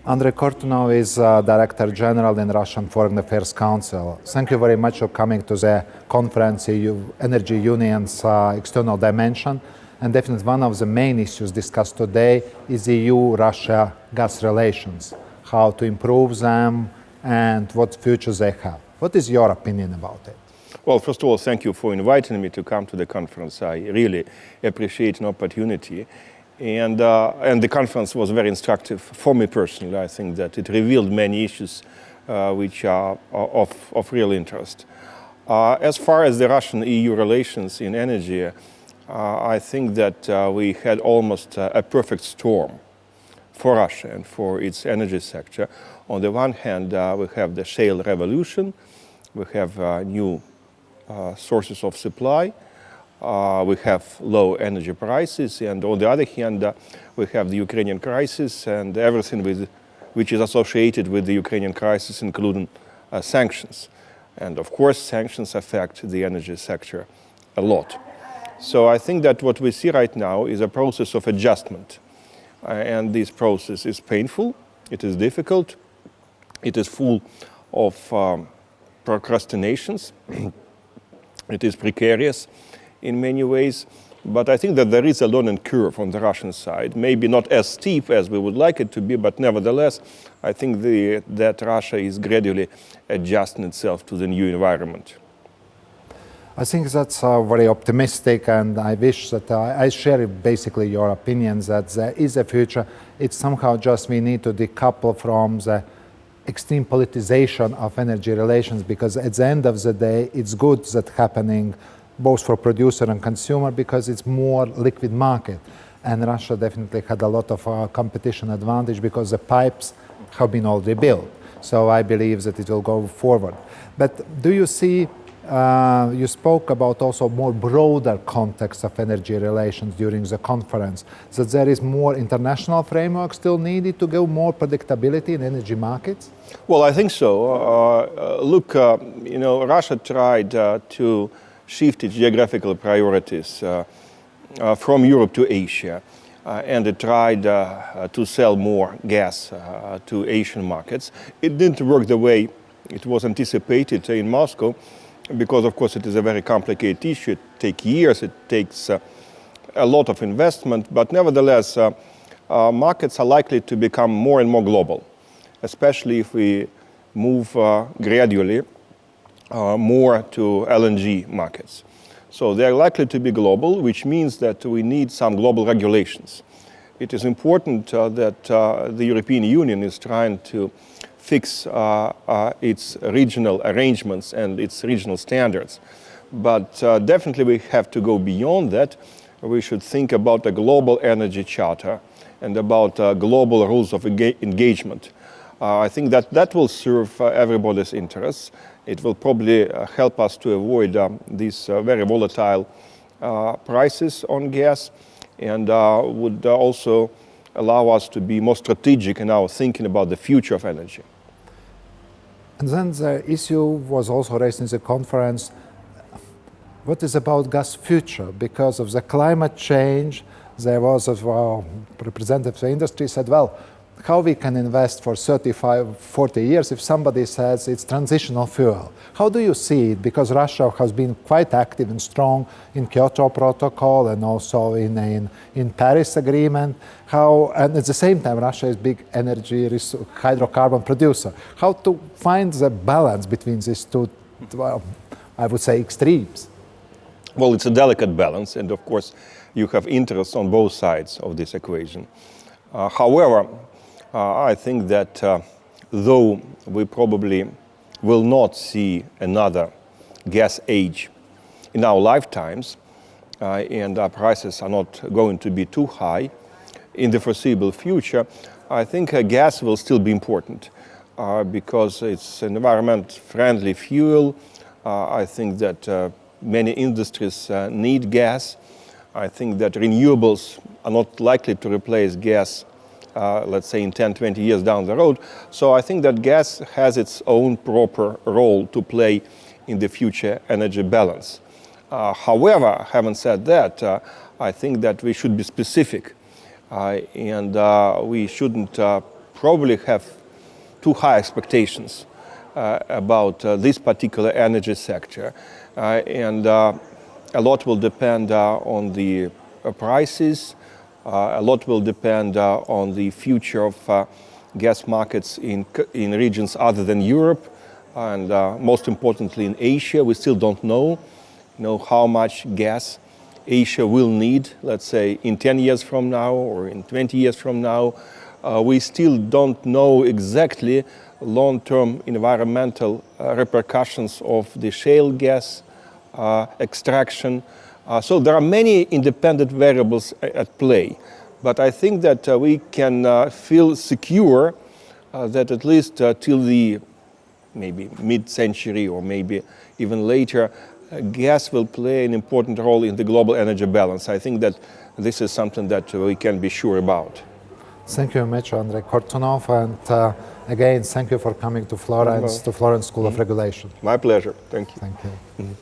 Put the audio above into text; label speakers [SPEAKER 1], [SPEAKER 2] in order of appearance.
[SPEAKER 1] Andrei Kortunov is Director General in Russian Foreign Affairs Council. Thank you very much for coming to the conference, Energy Union's external dimension. And definitely one of the main issues discussed today is EU-Russia gas relations, how to improve them and what futures they have. What is your opinion about it?
[SPEAKER 2] Well, first of all, thank you for inviting me to come to the conference. I really appreciate an opportunity. And the conference was very instructive for me personally. I think that it revealed many issues which are of real interest. As far as the Russian-EU relations in energy, I think that we had almost a perfect storm for Russia and for its energy sector. On the one hand, we have the shale revolution, we have new sources of supply, we have low energy prices, and on the other hand, we have the Ukrainian crisis and everything which is associated with the Ukrainian crisis, including sanctions. And of course, sanctions affect the energy sector a lot. So I think that what we see right now is a process of adjustment. And this process is painful, it is difficult, it is full of procrastinations, it is precarious in many ways, but I think that there is a learning curve on the Russian side, maybe not as steep as we would like it to be, but nevertheless, I think that Russia is gradually adjusting itself to the new environment.
[SPEAKER 1] I think that's very optimistic, and I wish that I share basically your opinions that there is a future. It's somehow just we need to decouple from the extreme politicization of energy relations, because at the end of the day, it's good that happening both for producer and consumer because it's more liquid market. And Russia definitely had a lot of competition advantage because the pipes have been already built. So I believe that it will go forward. But do you see, you spoke about also more broader context of energy relations during the conference, that there is more international framework still needed to give more predictability in energy markets?
[SPEAKER 2] Well, I think so. Look, Russia tried to shift its geographical priorities from Europe to Asia, and it tried to sell more gas to Asian markets. It didn't work the way it was anticipated in Moscow, because of course it is a very complicated issue. It takes years, it takes a lot of investment, but nevertheless, markets are likely to become more and more global, especially if we move gradually more to LNG markets. So they're likely to be global, which means that we need some global regulations. It is important that the European Union is trying to fix its regional arrangements and its regional standards. But definitely we have to go beyond that. We should think about a global energy charter and about global rules of engagement. I think that will serve everybody's interests. It will probably help us to avoid these very volatile prices on gas, and would also allow us to be more strategic in our thinking about the future of energy.
[SPEAKER 1] And then the issue was also raised in the conference, what is about gas future? Because of the climate change, there was a representative of the industry said, well, how we can invest for 35, 40 years if somebody says it's transitional fuel? How do you see it? Because Russia has been quite active and strong in Kyoto Protocol and also in Paris Agreement. And at the same time, Russia is big energy hydrocarbon producer. How to find the balance between these two, well, I would say, extremes?
[SPEAKER 2] Well, it's a delicate balance, and of course, you have interests on both sides of this equation. However, I think that though we probably will not see another gas age in our lifetimes, and our prices are not going to be too high in the foreseeable future, I think gas will still be important because it's an environment-friendly fuel. I think that many industries need gas. I think that renewables are not likely to replace gas let's say in 10, 20 years down the road. So I think that gas has its own proper role to play in the future energy balance. However, having said that, I think that we should be specific and we shouldn't probably have too high expectations about this particular energy sector. And a lot will depend on the prices. A lot will depend on the future of gas markets in regions other than Europe, and most importantly in Asia. We still don't know how much gas Asia will need, let's say, in 10 years from now or in 20 years from now. We still don't know exactly long-term environmental repercussions of the shale gas extraction. So there are many independent variables at play. But I think that we can feel secure that at least till the maybe mid-century or maybe even later, gas will play an important role in the global energy balance. I think that this is something that we can be sure about.
[SPEAKER 1] Thank you very much, Andrei Kortunov, and again, thank you for coming to Florence, to Florence School of Regulation.
[SPEAKER 2] My pleasure. Thank you.
[SPEAKER 1] Thank you.